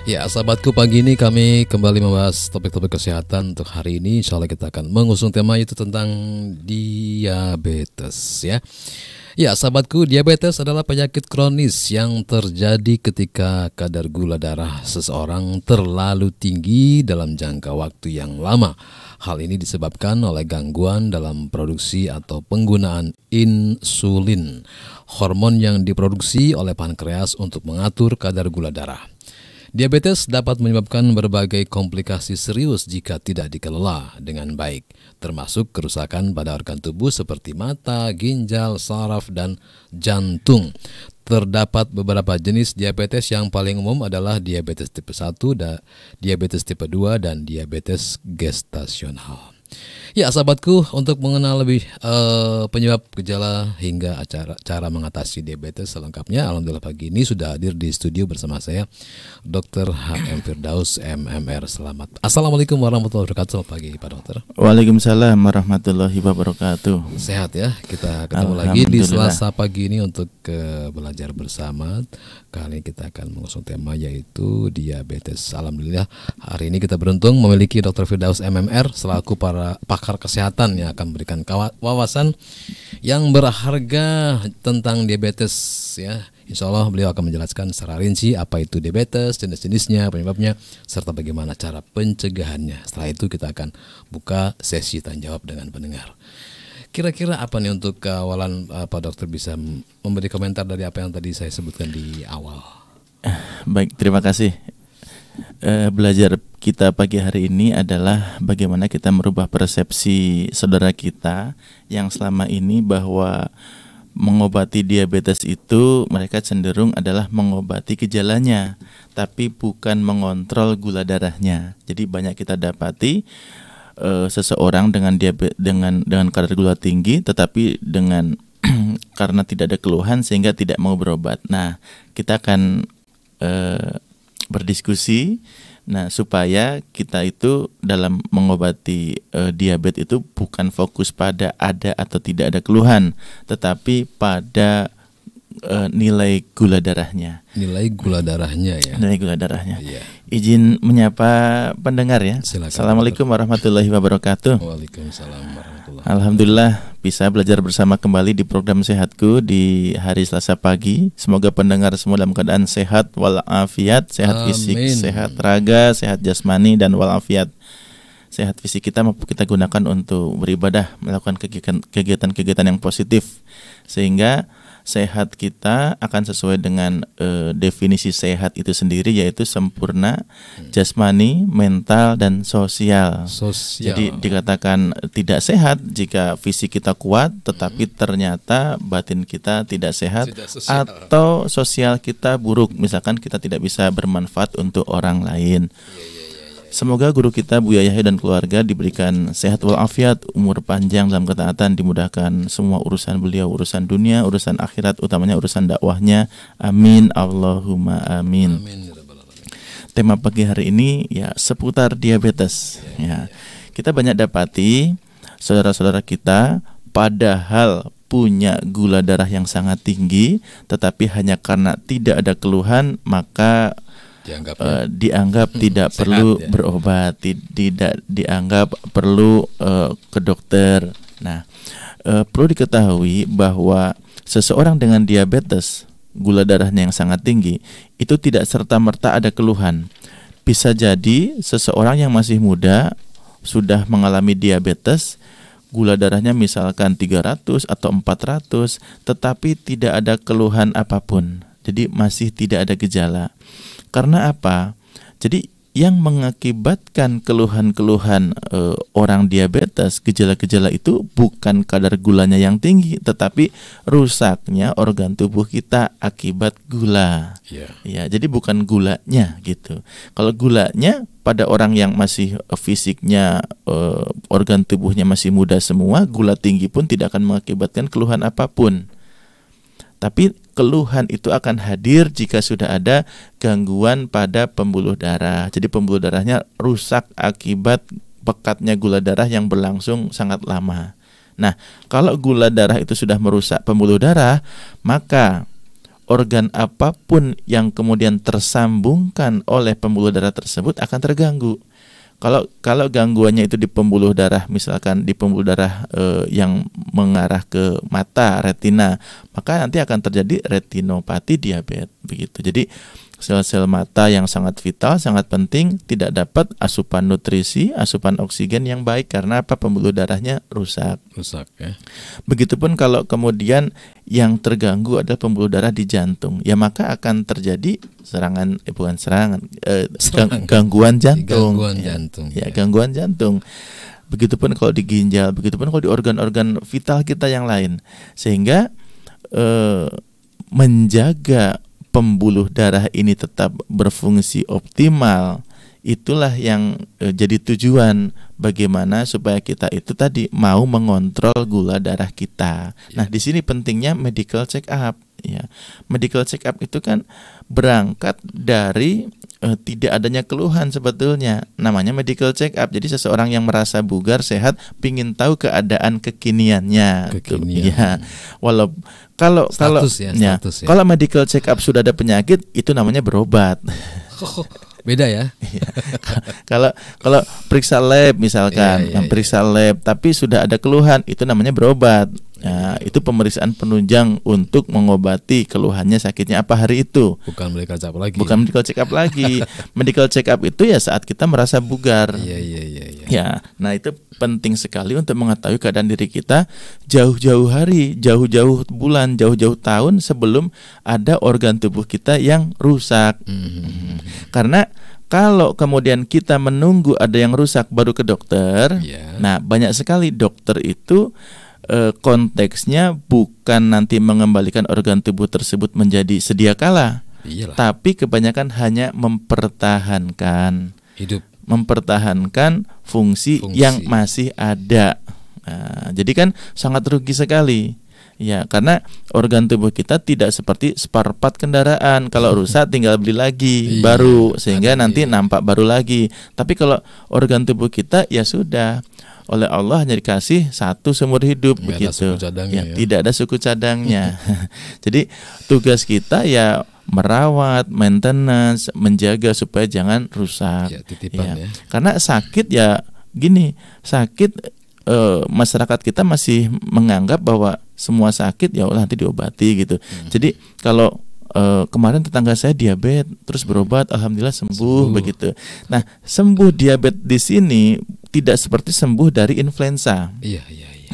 Ya, sahabatku, pagi ini kami kembali membahas topik-topik kesehatan untuk hari ini. Insya Allah kita akan mengusung tema itu tentang diabetes ya. Ya, sahabatku, diabetes adalah penyakit kronis yang terjadi ketika kadar gula darah seseorang terlalu tinggi dalam jangka waktu yang lama. Hal ini disebabkan oleh gangguan dalam produksi atau penggunaan insulin, hormon yang diproduksi oleh pankreas untuk mengatur kadar gula darah. Diabetes dapat menyebabkan berbagai komplikasi serius jika tidak dikelola dengan baik, termasuk kerusakan pada organ tubuh seperti mata, ginjal, saraf, dan jantung. Terdapat beberapa jenis diabetes yang paling umum adalah diabetes tipe 1, diabetes tipe 2, dan diabetes gestasional. Ya, sahabatku, untuk mengenal lebih penyebab, gejala, hingga cara mengatasi diabetes selengkapnya, alhamdulillah pagi ini sudah hadir di studio bersama saya Dr. H.M. Firdaus MMR. Selamat. Assalamualaikum warahmatullahi wabarakatuh. Selamat pagi Pak Dokter. Waalaikumsalam warahmatullahi wabarakatuh. Sehat ya, kita ketemu lagi di Selasa pagi ini untuk belajar bersama. Kali ini kita akan mengusung tema yaitu diabetes. Alhamdulillah hari ini kita beruntung memiliki Dr. Firdaus MMR selaku para pakar kesehatan yang akan memberikan wawasan yang berharga tentang diabetes ya. Insya Allah beliau akan menjelaskan secara rinci apa itu diabetes, jenis-jenisnya, penyebabnya, serta bagaimana cara pencegahannya. Setelah itu kita akan buka sesi tanya jawab dengan pendengar. Kira-kira apa nih untuk awalan Pak Dokter bisa memberi komentar dari apa yang tadi saya sebutkan di awal? Baik, terima kasih. Belajar kita pagi hari ini adalah bagaimana kita merubah persepsi saudara kita yang selama ini bahwa mengobati diabetes itu mereka cenderung adalah mengobati gejalanya, tapi bukan mengontrol gula darahnya. Jadi banyak kita dapati seseorang dengan diabetes dengan kadar gula tinggi, tetapi dengan karena tidak ada keluhan sehingga tidak mau berobat. Nah, kita akan berdiskusi. Nah, supaya kita itu dalam mengobati diabetes itu bukan fokus pada ada atau tidak ada keluhan, tetapi pada nilai gula darahnya. Nilai gula darahnya ya. Nilai gula darahnya. Iya. Izin menyapa pendengar ya. Silakan. Assalamualaikum warahmatullahi wabarakatuh. Waalaikumsalam warahmatullahi wabarakatuh. Alhamdulillah bisa belajar bersama kembali di program Sehatku di hari Selasa pagi. Semoga pendengar semua dalam keadaan sehat walafiat, sehat fisik, sehat raga, sehat jasmani dan walafiat. Sehat fisik kita mampu kita gunakan untuk beribadah, melakukan kegiatan-kegiatan yang positif, sehingga sehat kita akan sesuai dengan definisi sehat itu sendiri, yaitu sempurna jasmani, mental, dan sosial. Jadi dikatakan tidak sehat jika fisik kita kuat tetapi ternyata batin kita tidak sehat, atau sosial kita buruk, misalkan kita tidak bisa bermanfaat untuk orang lain. Semoga guru kita Buya Yahya dan keluarga diberikan sehat walafiat, umur panjang dalam ketaatan, dimudahkan semua urusan beliau, urusan dunia, urusan akhirat, utamanya urusan dakwahnya. Amin, Allahumma amin. Tema pagi hari ini ya seputar diabetes. Ya, kita banyak dapati saudara-saudara kita padahal punya gula darah yang sangat tinggi, tetapi hanya karena tidak ada keluhan maka dianggap tidak sehat, perlu berobat, tidak dianggap perlu ke dokter. Nah, perlu diketahui bahwa seseorang dengan diabetes, gula darahnya yang sangat tinggi, itu tidak serta-merta ada keluhan. Bisa jadi seseorang yang masih muda sudah mengalami diabetes, gula darahnya misalkan 300 atau 400, tetapi tidak ada keluhan apapun. Jadi masih tidak ada gejala. Karena apa? Jadi yang mengakibatkan keluhan-keluhan orang diabetes, gejala-gejala itu bukan kadar gulanya yang tinggi, tetapi rusaknya organ tubuh kita akibat gula. Ya, jadi bukan gulanya gitu. Kalau gulanya pada orang yang masih fisiknya, organ tubuhnya masih muda semua, gula tinggi pun tidak akan mengakibatkan keluhan apapun. Tapi keluhan itu akan hadir jika sudah ada gangguan pada pembuluh darah. Jadi pembuluh darahnya rusak akibat pekatnya gula darah yang berlangsung sangat lama. Nah, kalau gula darah itu sudah merusak pembuluh darah, maka organ apapun yang kemudian tersambungkan oleh pembuluh darah tersebut akan terganggu. Kalau gangguannya itu di pembuluh darah, misalkan di pembuluh darah yang mengarah ke mata, retina, maka nanti akan terjadi retinopati diabetes begitu. Jadi sel-sel mata yang sangat vital, sangat penting, tidak dapat asupan nutrisi, asupan oksigen yang baik karena apa? Pembuluh darahnya rusak. Rusak ya. Begitupun kalau kemudian yang terganggu adalah pembuluh darah di jantung, ya maka akan terjadi gangguan jantung. Gangguan jantung. Ya, gangguan jantung. Begitupun kalau di ginjal, begitupun kalau di organ-organ vital kita yang lain. Sehingga menjaga pembuluh darah ini tetap berfungsi optimal, itulah yang jadi tujuan bagaimana supaya kita itu tadi mau mengontrol gula darah kita. Nah, di sini pentingnya medical check up ya. Medical check up itu kan berangkat dari tidak adanya keluhan sebetulnya, namanya medical check up. Jadi seseorang yang merasa bugar, sehat, pingin tahu keadaan kekiniannya. Ya, kalau kalau medical check up sudah ada penyakit, itu namanya berobat. Beda ya. Kalau periksa lab misalkan, periksa lab tapi sudah ada keluhan, itu namanya berobat. Nah, itu pemeriksaan penunjang untuk mengobati keluhannya, sakitnya apa hari itu. Bukan medical check up lagi. Bukan medical check up lagi. Medical check up itu ya saat kita merasa bugar. Iya. Ya, nah itu penting sekali untuk mengetahui keadaan diri kita jauh-jauh hari, jauh-jauh bulan, jauh-jauh tahun sebelum ada organ tubuh kita yang rusak. Karena kalau kemudian kita menunggu ada yang rusak baru ke dokter, nah banyak sekali dokter itu konteksnya bukan nanti mengembalikan organ tubuh tersebut menjadi sedia kala. Iyalah. Tapi kebanyakan hanya mempertahankan hidup, mempertahankan fungsi yang masih ada. Nah, jadi kan sangat rugi sekali. Ya, karena organ tubuh kita tidak seperti spare part kendaraan. Kalau rusak tinggal beli lagi baru, sehingga nanti nampak baru lagi. Tapi kalau organ tubuh kita ya sudah, oleh Allah hanya dikasih satu seumur hidup, begitu. Tidak ada suku cadangnya. Jadi tugas kita ya merawat, maintenance, menjaga supaya jangan rusak. Titipan, ya. Karena sakit ya gini, sakit masyarakat kita masih menganggap bahwa semua sakit ya Allah nanti diobati gitu. Jadi kalau kemarin tetangga saya diabetes terus berobat, alhamdulillah sembuh begitu. Nah, sembuh diabetes di sini tidak seperti sembuh dari influenza. Iya.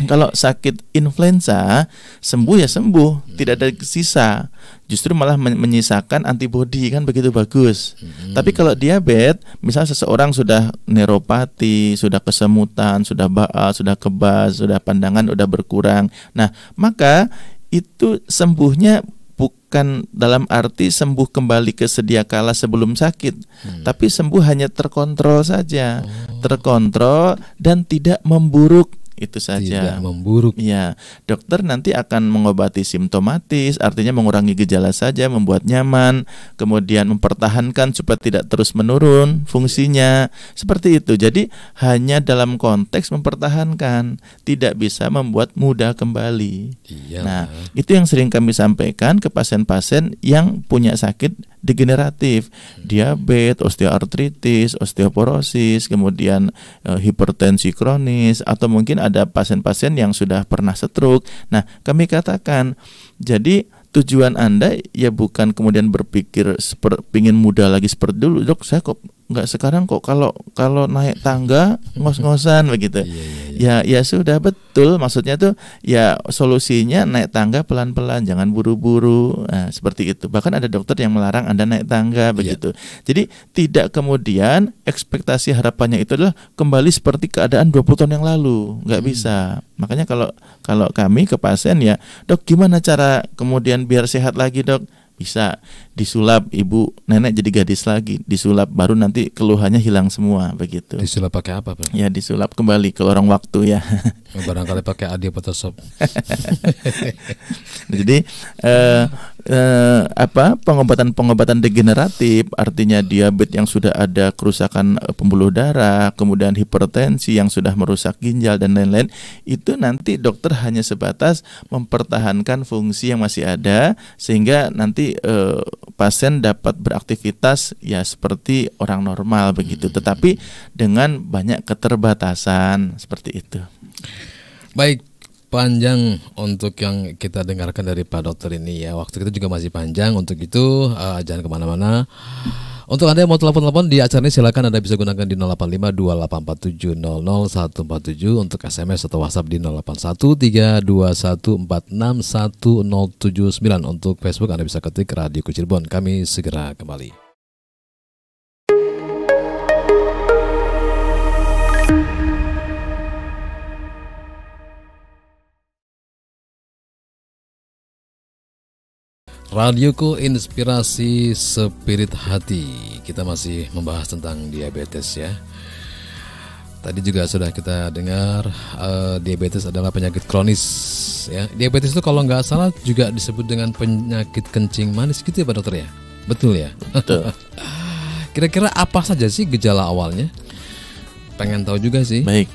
Kalau sakit influenza sembuh ya sembuh, tidak ada sisa. Justru malah menyisakan antibodi, kan begitu bagus. Tapi kalau diabetes, misalnya seseorang sudah neuropati, sudah kesemutan, sudah baal, sudah kebas, sudah pandangan sudah berkurang. Nah, maka itu sembuhnya bukan dalam arti sembuh kembali ke sedia kala sebelum sakit, tapi sembuh hanya terkontrol saja, terkontrol dan tidak memburuk. Itu saja. Tidak memburuk. Ya, dokter nanti akan mengobati simptomatis, artinya mengurangi gejala saja, membuat nyaman, kemudian mempertahankan supaya tidak terus menurun fungsinya. Seperti itu. Jadi hanya dalam konteks mempertahankan, tidak bisa membuat mudah kembali. Nah, itu yang sering kami sampaikan ke pasien-pasien yang punya sakit degeneratif, diabetes, osteoartritis, osteoporosis, kemudian hipertensi kronis, atau mungkin ada pasien-pasien yang sudah pernah stroke. Nah, kami katakan, jadi tujuan Anda ya bukan kemudian berpikir pingin muda lagi seperti dulu. Dok, saya kok nggak sekarang kok kalau naik tangga ngos-ngosan begitu. Ya sudah, betul, maksudnya tuh ya solusinya naik tangga pelan-pelan, jangan buru-buru. Nah, seperti itu. Bahkan ada dokter yang melarang Anda naik tangga begitu. Jadi tidak kemudian ekspektasi harapannya itu adalah kembali seperti keadaan 20 tahun yang lalu. Nggak bisa. Makanya kalau kami ke pasien ya, dok gimana cara kemudian biar sehat lagi, dok? Bisa disulap, ibu nenek jadi gadis lagi, disulap baru nanti keluhannya hilang semua begitu. Disulap pakai apa, Pak? Ya disulap kembali ke lorong waktu ya. Barangkali pakai Adi Photoshop. Jadi pengobatan degeneratif, artinya diabetes yang sudah ada kerusakan pembuluh darah, kemudian hipertensi yang sudah merusak ginjal dan lain-lain, itu nanti dokter hanya sebatas mempertahankan fungsi yang masih ada sehingga nanti pasien dapat beraktivitas ya seperti orang normal begitu, tetapi dengan banyak keterbatasan seperti itu. Baik, panjang untuk yang kita dengarkan dari Pak Dokter ini ya. Waktu kita juga masih panjang, untuk itu jangan kemana-mana. Untuk Anda yang mau telepon-telepon di acara ini, silakan Anda bisa gunakan di 085284700147, untuk SMS atau WhatsApp di 081321461079. Untuk Facebook Anda bisa ketik Radio Cirebon. Kami segera kembali. Radioku Inspirasi Spirit Hati. Kita masih membahas tentang diabetes ya. Tadi juga sudah kita dengar diabetes adalah penyakit kronis ya. Diabetes itu kalau nggak salah juga disebut dengan penyakit kencing manis gitu ya Pak Dokter ya. Betul ya? Betul. Kira-kira apa saja sih gejala awalnya? Pengen tahu juga sih. Baik.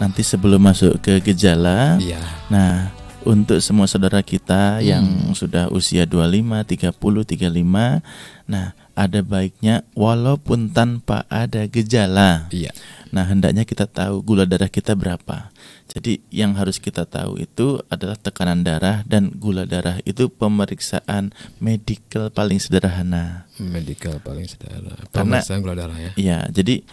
Nanti sebelum masuk ke gejala, iya. Nah, untuk semua saudara kita yang sudah usia 25, 30, 35, nah ada baiknya walaupun tanpa ada gejala. Iya. Nah, hendaknya kita tahu gula darah kita berapa. Jadi yang harus kita tahu itu adalah tekanan darah dan gula darah, itu pemeriksaan medical paling sederhana. Medical paling sederhana. Pemeriksaan gula darah ya. Iya, jadi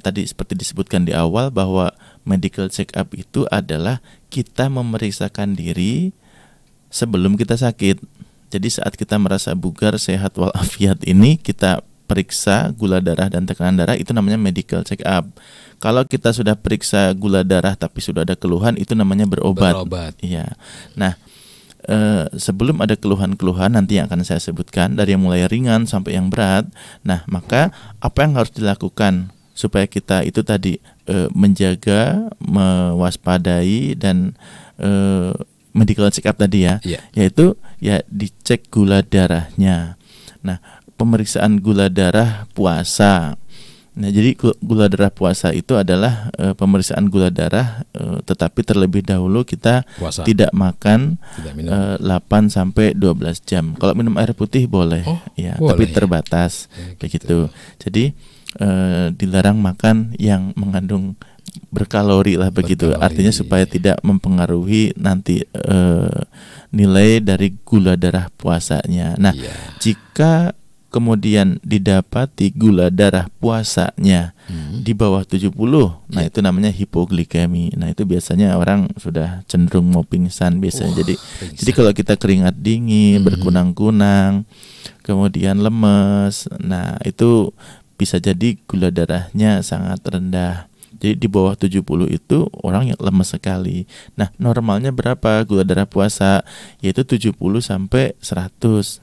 tadi seperti disebutkan di awal bahwa medical check up itu adalah kita memeriksakan diri sebelum kita sakit. Jadi saat kita merasa bugar, sehat walafiat ini, kita periksa gula darah dan tekanan darah, itu namanya medical check up. Kalau kita sudah periksa gula darah tapi sudah ada keluhan, itu namanya berobat. Iya. Nah, sebelum ada keluhan-keluhan nanti yang akan saya sebutkan, dari yang mulai ringan sampai yang berat. Nah, maka apa yang harus dilakukan supaya kita itu tadi menjaga, mewaspadai dan medical check up tadi ya, yaitu ya dicek gula darahnya. Nah, pemeriksaan gula darah puasa. Nah, jadi gula darah puasa itu adalah pemeriksaan gula darah, tetapi terlebih dahulu kita puasa. Tidak makan 8 sampai 12 jam. Kalau minum air putih boleh, ya, boleh, tapi terbatas begitu. Jadi dilarang makan yang mengandung berkalori lah begitu. Artinya supaya tidak mempengaruhi nanti nilai dari gula darah puasanya. Nah, jika kemudian didapati gula darah puasanya di bawah 70, nah itu namanya hipoglikemi. Nah, itu biasanya orang sudah cenderung mau pingsan biasanya. Jadi kalau kita keringat dingin, berkunang-kunang, kemudian lemes, nah itu bisa jadi gula darahnya sangat rendah. Jadi di bawah 70 itu orang yang lemes sekali. Nah, normalnya berapa gula darah puasa? Yaitu 70 sampai 100.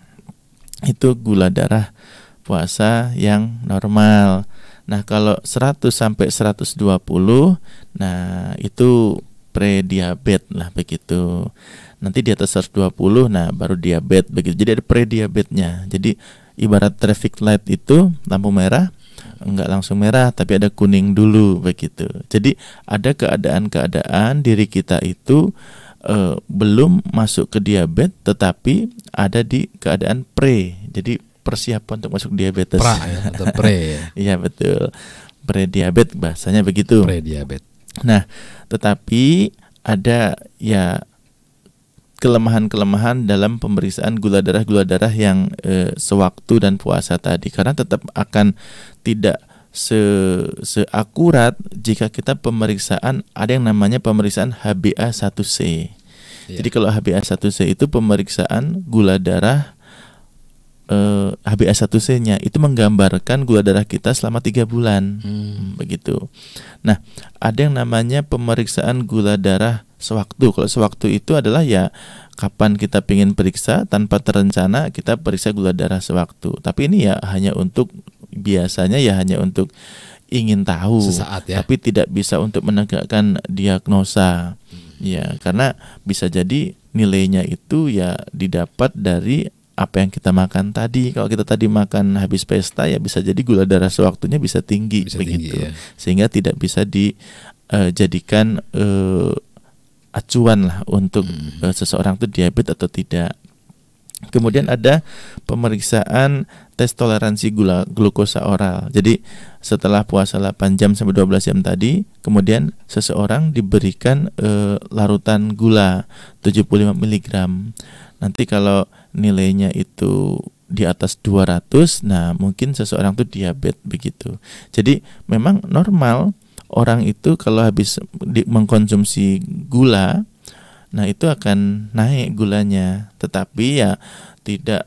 Itu gula darah puasa yang normal. Nah, kalau 100 sampai 120, nah itu prediabetes lah begitu. Nanti di atas 120, nah baru diabetes begitu. Jadi ada prediabetesnya. Jadi ibarat traffic light itu lampu merah, enggak langsung merah tapi ada kuning dulu begitu. Jadi ada keadaan-keadaan diri kita itu belum masuk ke diabetes tetapi ada di keadaan pre. Jadi persiapan untuk masuk diabetes. Atau pre. Iya betul. Pre-diabetes bahasanya begitu. Pre-diabetes. Nah, tetapi ada ya kelemahan-kelemahan dalam pemeriksaan gula darah yang sewaktu dan puasa tadi, karena tetap akan tidak seakurat jika kita pemeriksaan ada yang namanya pemeriksaan HbA1c. Jadi kalau HbA1c itu pemeriksaan gula darah, HbA1c-nya itu menggambarkan gula darah kita selama 3 bulan. begitu. Nah, ada yang namanya pemeriksaan gula darah sewaktu. Kalau sewaktu itu adalah ya kapan kita ingin periksa tanpa terencana, kita periksa gula darah sewaktu. Tapi ini ya biasanya hanya untuk ingin tahu sesaat ya, tapi tidak bisa untuk menegakkan diagnosa. Ya, karena bisa jadi nilainya itu ya didapat dari apa yang kita makan tadi. Kalau kita tadi makan habis pesta ya bisa jadi gula darah sewaktunya bisa tinggi begitu. Ya. Sehingga tidak bisa dijadikan acuan lah untuk seseorang itu diabetes atau tidak. Kemudian ada pemeriksaan tes toleransi glukosa oral. Jadi setelah puasa 8 jam sampai 12 jam tadi, kemudian seseorang diberikan larutan gula 75 mg. Nanti kalau nilainya itu di atas 200, nah mungkin seseorang itu diabetes begitu. Jadi memang normal orang itu kalau habis mengkonsumsi gula, nah itu akan naik gulanya, tetapi ya tidak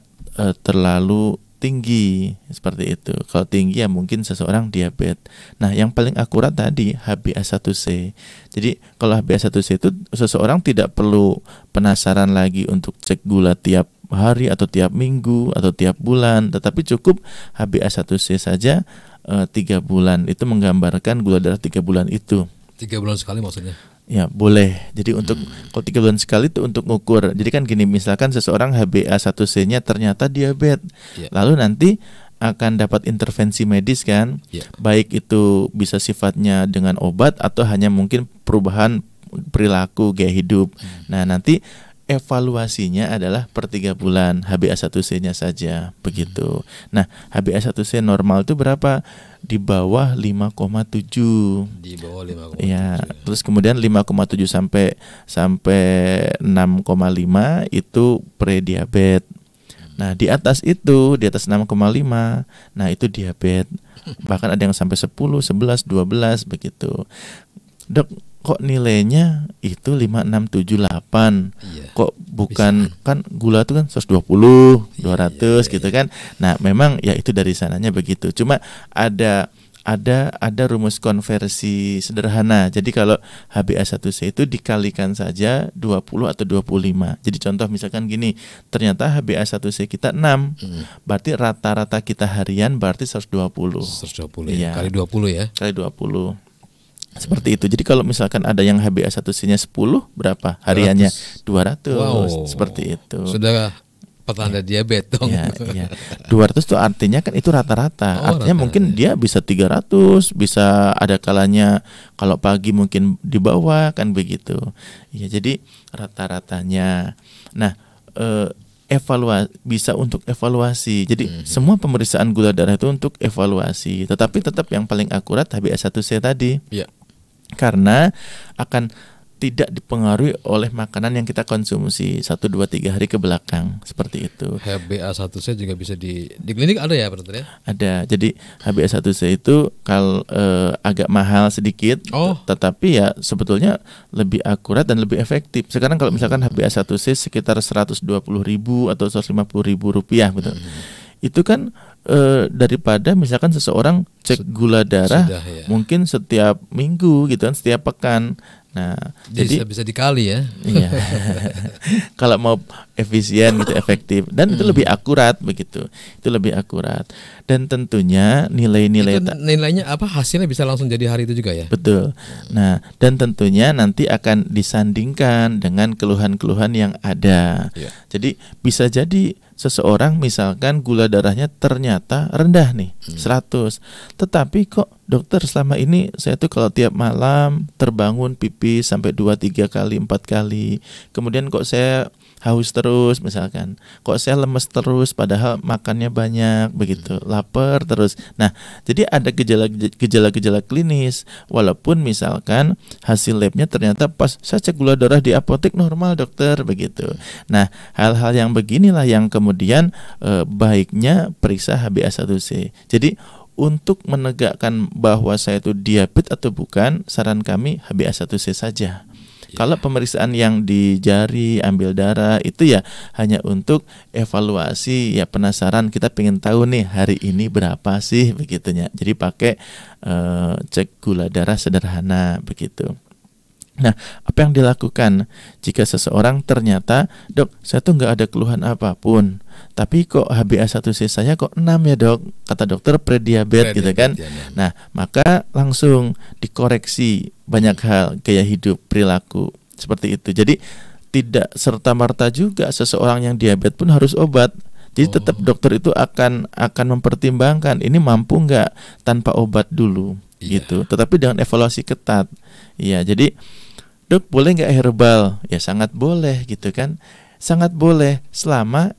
terlalu tinggi seperti itu. Kalau tinggi ya mungkin seseorang diabetes. Nah, yang paling akurat tadi HbA1c. Jadi kalau HbA1c itu seseorang tidak perlu penasaran lagi untuk cek gula tiap hari atau tiap minggu atau tiap bulan, tetapi cukup HbA1c saja 3 bulan. Itu menggambarkan gula darah 3 bulan itu. 3 bulan sekali maksudnya? Ya boleh. Jadi untuk kalau 3 bulan sekali itu untuk ngukur. Jadi kan gini, misalkan seseorang HbA1c-nya ternyata diabetes, lalu nanti akan dapat intervensi medis kan, baik itu bisa sifatnya dengan obat atau hanya mungkin perubahan perilaku gaya hidup. Nah nanti evaluasinya adalah per 3 bulan HbA1c-nya saja begitu. Nah HbA1c normal itu berapa? Di bawah 5,7. Di bawah 5,7. Ya, terus kemudian 5,7 sampai 6,5 itu prediabetes. Nah, di atas 6,5, nah itu diabetes. Bahkan ada yang sampai 10, 11, 12 begitu. Dok, kok nilainya itu 5678? Kok bukan bisa. Kan gula itu kan 120, 200 gitu kan. Nah, memang ya itu dari sananya begitu. Cuma ada rumus konversi sederhana. Jadi kalau HbA1c itu dikalikan saja 20 atau 25. Jadi contoh misalkan gini, ternyata HbA1c kita 6. Berarti rata-rata kita harian berarti 120. 120 ya. Kali 20 ya. Kali 20. Seperti itu. Jadi kalau misalkan ada yang HbA1c-nya 10, berapa? Hariannya 200. Wow. Seperti itu. Sudah petanda diabetes dong. Ya. 200 itu artinya kan itu rata-rata. Artinya rata-rata, mungkin dia bisa 300, bisa ada kalanya kalau pagi mungkin di bawah kan begitu. Ya, jadi rata-ratanya. Nah, bisa untuk evaluasi. Jadi semua pemeriksaan gula darah itu untuk evaluasi. Tetapi tetap yang paling akurat HbA1c tadi. Karena akan tidak dipengaruhi oleh makanan yang kita konsumsi 1, 2, 3 hari ke belakang, seperti itu. HbA1c juga bisa di klinik ada ya dokter ya? Ada. Jadi HbA1c itu kalau agak mahal sedikit, tetapi ya sebetulnya lebih akurat dan lebih efektif. Sekarang kalau misalkan HbA1c sekitar 120.000 atau 150.000 rupiah gitu. Itu kan daripada misalkan seseorang cek gula darah mungkin setiap minggu gitu kan, setiap pekan. Nah, jadi bisa dikali ya. Iya. Kalau mau efisien gitu, efektif, dan itu lebih akurat begitu. Itu lebih akurat. Dan tentunya nilainya apa, hasilnya bisa langsung jadi hari itu juga ya. Betul. Nah, dan tentunya nanti akan disandingkan dengan keluhan-keluhan yang ada. Jadi bisa jadi seseorang misalkan gula darahnya ternyata rendah nih, 100. Tetapi kok dokter selama ini saya tuh kalau tiap malam terbangun pipis sampai 2-3 kali, 4 kali. Kemudian kok saya haus terus misalkan. Kok saya lemes terus padahal makannya banyak begitu. Lapar terus. Nah, jadi ada gejala-gejala klinis walaupun misalkan hasil labnya ternyata pas saya cek gula darah di apotek normal dokter begitu. Nah, hal-hal yang beginilah yang kemudian baiknya periksa HbA1c. Jadi untuk menegakkan bahwa saya itu diabetes atau bukan, saran kami HbA1c saja. Kalau pemeriksaan yang di jari, ambil darah itu ya hanya untuk evaluasi, ya penasaran, kita pengen tahu nih hari ini berapa sih begitunya. Jadi pakai cek gula darah sederhana begitu. Nah, apa yang dilakukan jika seseorang ternyata, dok, saya tuh nggak ada keluhan apapun, tapi kok HbA1c saya kok 6 ya dok, kata dokter prediabetes gitu kan. Nah, maka langsung dikoreksi banyak hal, gaya hidup, perilaku, seperti itu. Jadi tidak serta-merta juga seseorang yang diabetes pun harus obat. Jadi tetap dokter itu akan mempertimbangkan ini mampu nggak tanpa obat dulu, gitu. Tetapi dengan evaluasi ketat. Iya, jadi dok boleh nggak herbal? Ya sangat boleh gitu kan, sangat boleh selama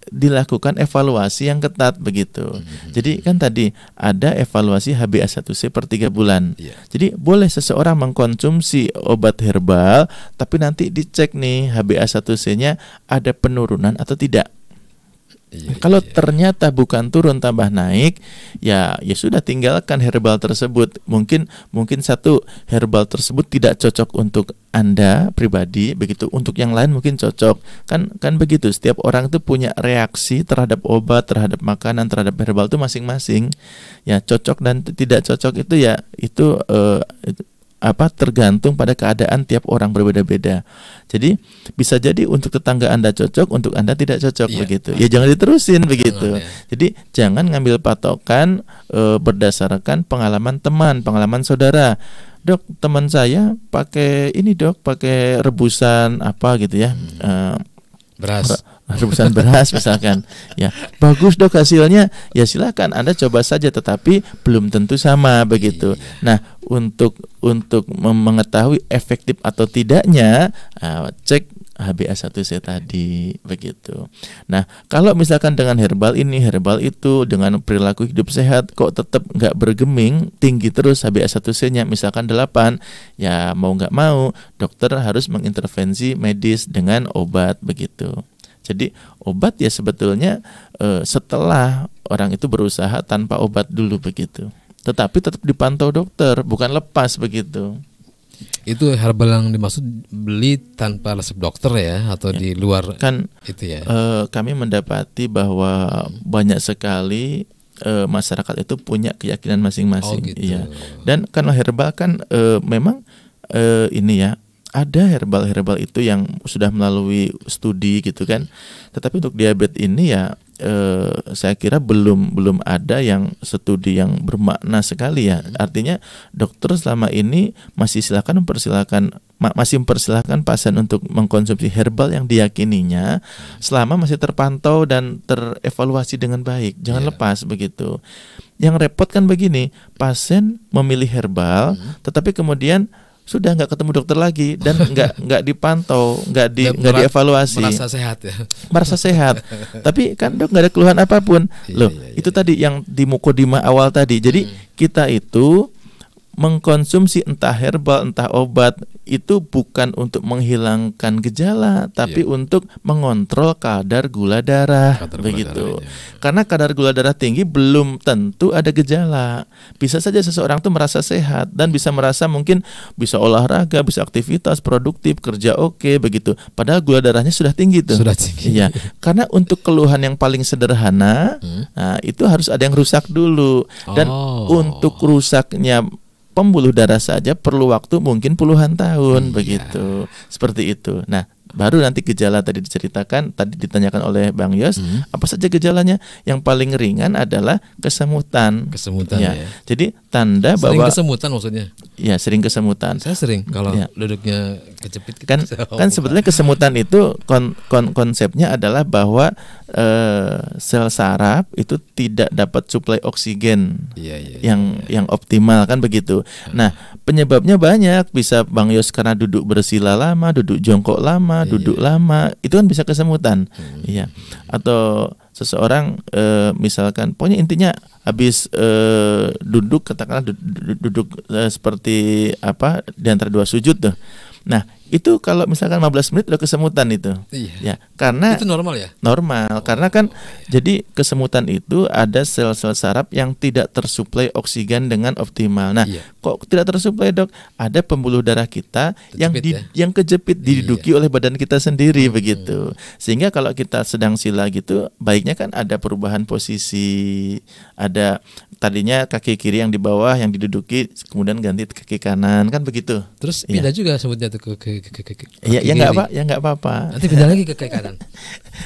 dilakukan evaluasi yang ketat begitu. Jadi kan tadi ada evaluasi HbA1c per 3 bulan. Jadi boleh seseorang mengkonsumsi obat herbal, tapi nanti dicek nih HbA1c-nya ada penurunan atau tidak. Kalau ternyata bukan turun tambah naik, ya sudah tinggalkan herbal tersebut. Mungkin satu herbal tersebut tidak cocok untuk Anda pribadi, begitu. Untuk yang lain mungkin cocok. Kan begitu. Setiap orang itu punya reaksi terhadap obat, terhadap makanan, terhadap herbal itu masing-masing. Ya cocok dan tidak cocok itu ya itu tergantung pada keadaan tiap orang berbeda-beda. Jadi bisa jadi untuk tetangga Anda cocok, untuk Anda tidak cocok begitu. Ya jangan diterusin begitu. Jadi jangan ngambil patokan berdasarkan pengalaman teman, pengalaman saudara. Dok, teman saya pakai ini dok, pakai rebusan apa gitu ya. Beras. Rebusan beras misalkan, ya bagus dok hasilnya, ya silakan Anda coba saja, tetapi belum tentu sama begitu. Nah, untuk mengetahui efektif atau tidaknya, cek HbA1c tadi begitu. Nah, kalau misalkan dengan herbal ini, herbal itu, dengan perilaku hidup sehat kok tetap nggak bergeming, tinggi terus HbA1c-nya misalkan 8, ya mau nggak mau dokter harus mengintervensi medis dengan obat begitu. Jadi obat ya sebetulnya setelah orang itu berusaha tanpa obat dulu begitu. Tetapi tetap dipantau dokter, bukan lepas begitu. Itu herbal yang dimaksud beli tanpa resep dokter ya, atau di luar kan itu ya? Kami mendapati bahwa banyak sekali masyarakat itu punya keyakinan masing-masing. Gitu. Iya. Dan karena herbal kan memang ini ya, ada herbal itu yang sudah melalui studi gitu kan. Tetapi untuk diabetes ini ya saya kira belum ada yang studi yang bermakna sekali ya. Artinya dokter selama ini masih mempersilahkan pasien untuk mengkonsumsi herbal yang diyakininya selama masih terpantau dan terevaluasi dengan baik. Jangan lepas begitu. Yang repot kan begini, pasien memilih herbal tetapi kemudian sudah nggak ketemu dokter lagi dan nggak dipantau, nggak dievaluasi. Merasa sehat ya. Merasa sehat. Tapi kan dok nggak ada keluhan apapun. Itu tadi yang di mukodima awal tadi. Jadi kita itu mengkonsumsi entah herbal entah obat itu bukan untuk menghilangkan gejala, tapi untuk mengontrol kadar gula darah begitu. Karena kadar gula darah tinggi belum tentu ada gejala. Bisa saja seseorang tuh merasa sehat dan bisa merasa mungkin bisa olahraga, bisa aktivitas produktif, kerja oke begitu. Padahal gula darahnya sudah tinggi tuh. Sudah tinggi. Iya. Karena untuk keluhan yang paling sederhana, nah, itu harus ada yang rusak dulu. Dan untuk rusaknya pembuluh darah saja perlu waktu mungkin puluhan tahun begitu. Seperti itu. Nah, baru nanti gejala tadi diceritakan, tadi ditanyakan oleh Bang Yos, apa saja gejalanya? Yang paling ringan adalah kesemutan. Kesemutan ya. Jadi tanda sering bahwa kesemutan maksudnya. Ya, sering kesemutan. Saya sering kalau duduknya kejepit gitu. Kan sebetulnya kesemutan itu konsepnya adalah bahwa sel saraf itu tidak dapat suplai oksigen yang optimal kan begitu. Nah, penyebabnya banyak, bisa Bang Yos karena duduk bersila lama, duduk jongkok lama, duduk lama, itu kan bisa kesemutan. Iya. Atau seseorang misalkan pokoknya intinya habis duduk, katakanlah duduk seperti apa di antara dua sujud tuh. Nah, itu kalau misalkan 15 menit udah kesemutan itu. Iya. Ya, karena itu normal ya? Normal, karena kan jadi kesemutan itu ada sel-sel saraf yang tidak tersuplai oksigen dengan optimal. Nah, kok tidak tersuplai, Dok? Ada pembuluh darah kita yang kejepit diduduki oleh badan kita sendiri begitu. Sehingga kalau kita sedang sila gitu, baiknya kan ada perubahan posisi, ada tadinya kaki kiri yang di bawah yang diduduki, kemudian ganti kaki kanan, kan begitu. Terus pindah juga sebutnya tuh ke Iya, ya nggak apa-apa. Nanti pindah lagi ke kaki kanan.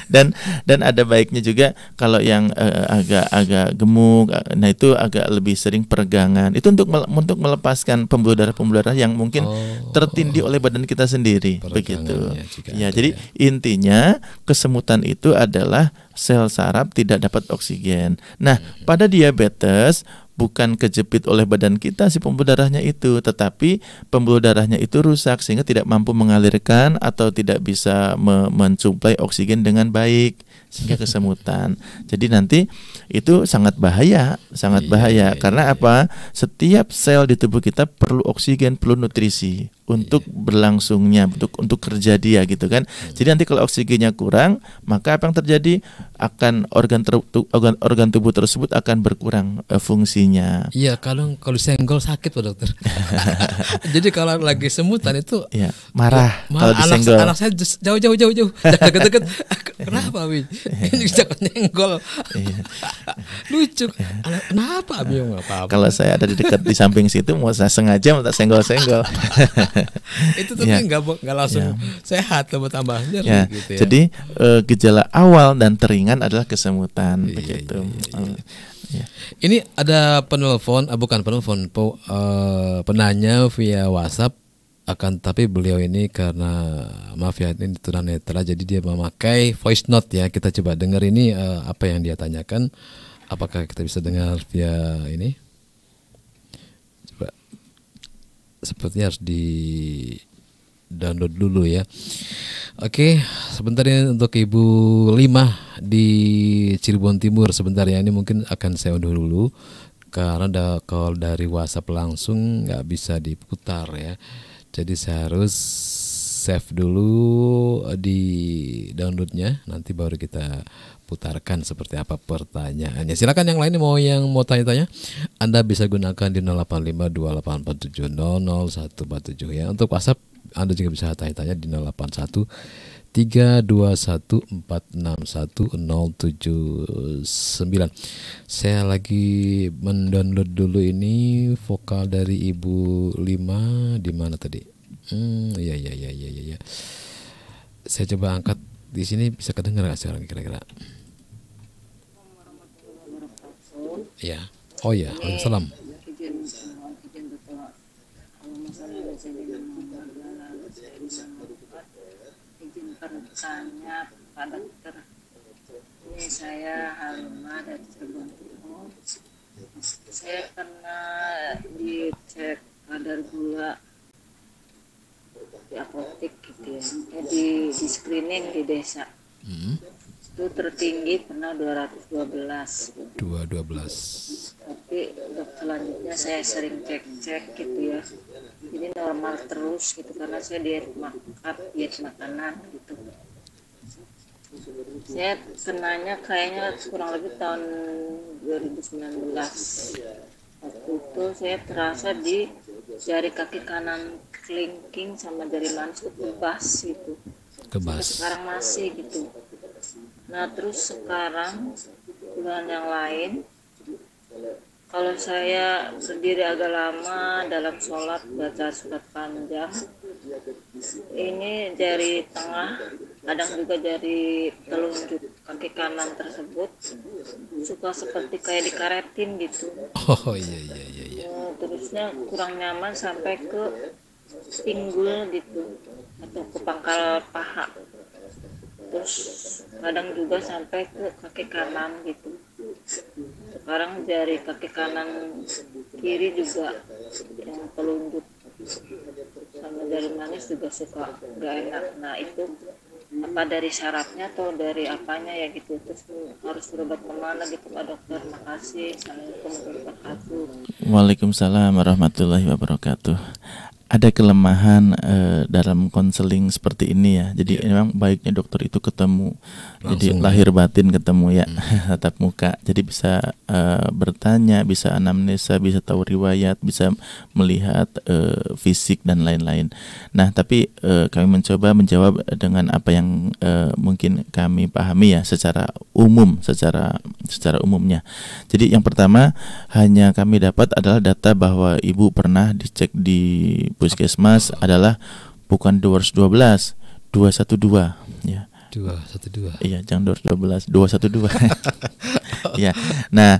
Dan ada baiknya juga kalau yang agak gemuk, nah itu agak lebih sering peregangan. Itu untuk melepaskan pembuluh darah yang mungkin tertindih oleh badan kita sendiri, begitu. Ya, jadi intinya kesemutan itu adalah sel saraf tidak dapat oksigen. Nah, pada diabetes bukan kejepit oleh badan kita si pembuluh darahnya itu, tetapi pembuluh darahnya itu rusak sehingga tidak mampu mengalirkan atau tidak bisa mensuplai oksigen dengan baik sehingga kesemutan. Jadi nanti itu sangat bahaya karena apa? Setiap sel di tubuh kita perlu oksigen, perlu nutrisi untuk berlangsungnya, untuk kerja dia gitu kan. Jadi nanti kalau oksigennya kurang, maka apa yang terjadi? Akan organ tubuh tersebut akan berkurang fungsinya. Iya, kalau senggol sakit Pak Dokter. Jadi kalau lagi semutan itu marah kalau disenggol. Anak saya jauh, deket-deket. Kenapa Abi? Ini jangan nyenggol. Lucu. Kenapa Abi? Enggak apa-apa. Kalau saya ada di dekat di samping situ, mau saya sengaja mau tak senggol-senggol. Itu tapi nggak langsung sehat tambah gitu ya. Jadi gejala awal dan teringan adalah kesemutan begitu. Ini ada penanya via WhatsApp, tapi beliau ini karena maaf ya ini tunanetra jadi dia memakai voice note ya. Kita coba dengar ini apa yang dia tanyakan. Apakah kita bisa dengar via ini? Coba. Sepertinya harus di download dulu ya. Oke, sebentar ini untuk Ibu Lima di Cirebon Timur sebentar ya. Ini mungkin akan saya unduh dulu karena kalau dari WhatsApp langsung nggak bisa diputar ya. Jadi saya harus save dulu di downloadnya, nanti baru kita putarkan seperti apa pertanyaannya. Silakan yang lain yang mau tanya-tanya, Anda bisa gunakan di 085284700147 ya. Untuk WhatsApp Anda juga bisa tanya-tanya di 081321461079. Saya lagi mendownload dulu ini vokal dari Ibu Lima di mana tadi? Iya. Saya coba angkat di sini, bisa kedengar nggak sekarang kira-kira? Ya. Oh ya, Waalaikumsalam. Izin bertanya Pak Dokter, ini saya Halimah dari Cirebon Timur. Saya pernah dicek kadar gula di apotek gitu ya, di screening di desa. Itu tertinggi pernah 212. Tapi selanjutnya saya sering cek gitu ya. Ini normal terus gitu karena saya diet makanan gitu. Saya kenanya kayaknya kurang lebih tahun 2019. Waktu itu saya terasa di jari kaki kanan kelingking sama jari manis itu kebas gitu. Sekarang masih gitu. Nah terus sekarang bulan yang lain, kalau saya berdiri agak lama dalam sholat baca surat panjang, ini jari tengah, kadang juga jari telunjuk kaki kanan tersebut suka seperti kayak dikaretin gitu. Oh iya. Terusnya kurang nyaman sampai ke pinggul gitu atau ke pangkal paha. Terus kadang juga sampai ke kaki kanan gitu. Sekarang jari kaki kanan kiri juga yang telunjuk sama jari manis juga suka gak enak. Nah itu apa dari syarafnya atau dari apanya ya gitu, terus harus berobat kemana gitu Pak Dokter? Makasih. Assalamualaikum warahmatullahi wabarakatuh. Waalaikumsalam warahmatullahi wabarakatuh. ada kelemahan dalam konseling seperti ini ya. Jadi memang baiknya dokter itu ketemu. Jadi lahir batin ketemu ya, tatap muka. Jadi bisa bertanya, bisa anamnesa, bisa tahu riwayat, bisa melihat fisik dan lain-lain. Nah, tapi kami mencoba menjawab dengan apa yang mungkin kami pahami ya secara umum, secara umumnya. Jadi yang pertama hanya kami dapat adalah data bahwa ibu pernah dicek di puskesmas adalah bukan 212, 212 ya. 212. Iya, jangan 212, 212. Ya. Nah,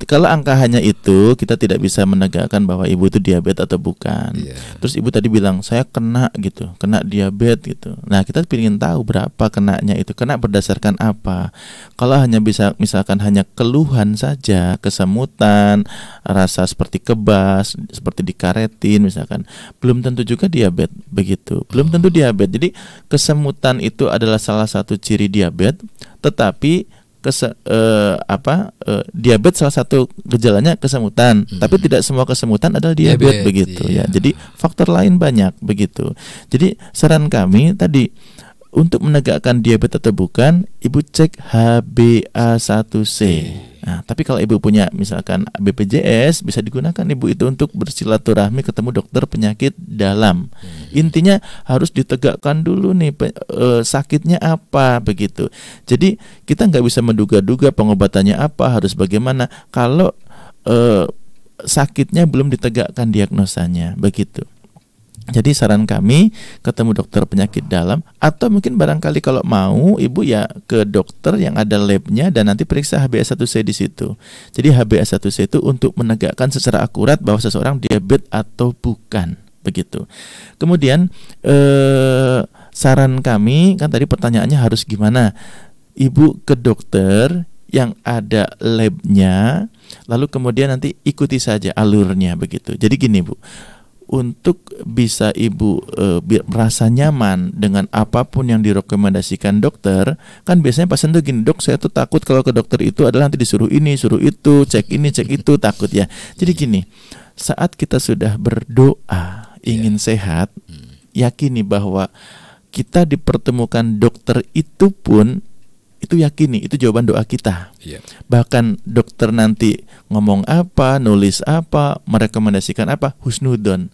kalau angka hanya itu, kita tidak bisa menegakkan bahwa ibu itu diabetes atau bukan. Terus ibu tadi bilang saya kena gitu, kena diabetes gitu. Nah, kita ingin tahu berapa kenanya itu, kena berdasarkan apa. Kalau hanya bisa misalkan hanya keluhan saja, kesemutan, rasa seperti kebas, seperti dikaretin misalkan, belum tentu juga diabetes begitu. Belum tentu diabetes. Jadi kesemutan itu adalah salah satu ciri diabetes, tetapi diabetes salah satu gejalanya kesemutan, tapi tidak semua kesemutan adalah diabetes begitu ya. Jadi faktor lain banyak begitu. Jadi saran kami tadi untuk menegakkan diabetes atau bukan, ibu cek HbA1c. Nah, tapi kalau ibu punya misalkan BPJS, bisa digunakan ibu itu untuk bersilaturahmi ketemu dokter penyakit dalam. Intinya harus ditegakkan dulu nih sakitnya apa begitu. Jadi kita nggak bisa menduga-duga pengobatannya apa, harus bagaimana kalau sakitnya belum ditegakkan diagnosanya begitu. Jadi saran kami ketemu dokter penyakit dalam, atau mungkin barangkali kalau mau ibu ya ke dokter yang ada labnya dan nanti periksa HbA1c di situ. Jadi HbA1c itu untuk menegakkan secara akurat bahwa seseorang diabetes atau bukan begitu. Kemudian saran kami kan tadi pertanyaannya harus gimana? Ibu ke dokter yang ada labnya, lalu kemudian nanti ikuti saja alurnya begitu. Jadi gini Bu, untuk bisa ibu merasa nyaman dengan apapun yang direkomendasikan dokter, kan biasanya pasien tuh gini, dok saya tuh takut kalau ke dokter itu adalah nanti disuruh ini, suruh itu, cek ini, cek itu, takut ya. Jadi gini, saat kita sudah berdoa ingin sehat, yakini bahwa kita dipertemukan dokter itu pun itu yakini, itu jawaban doa kita. Bahkan dokter nanti ngomong apa, nulis apa, merekomendasikan apa, husnudon.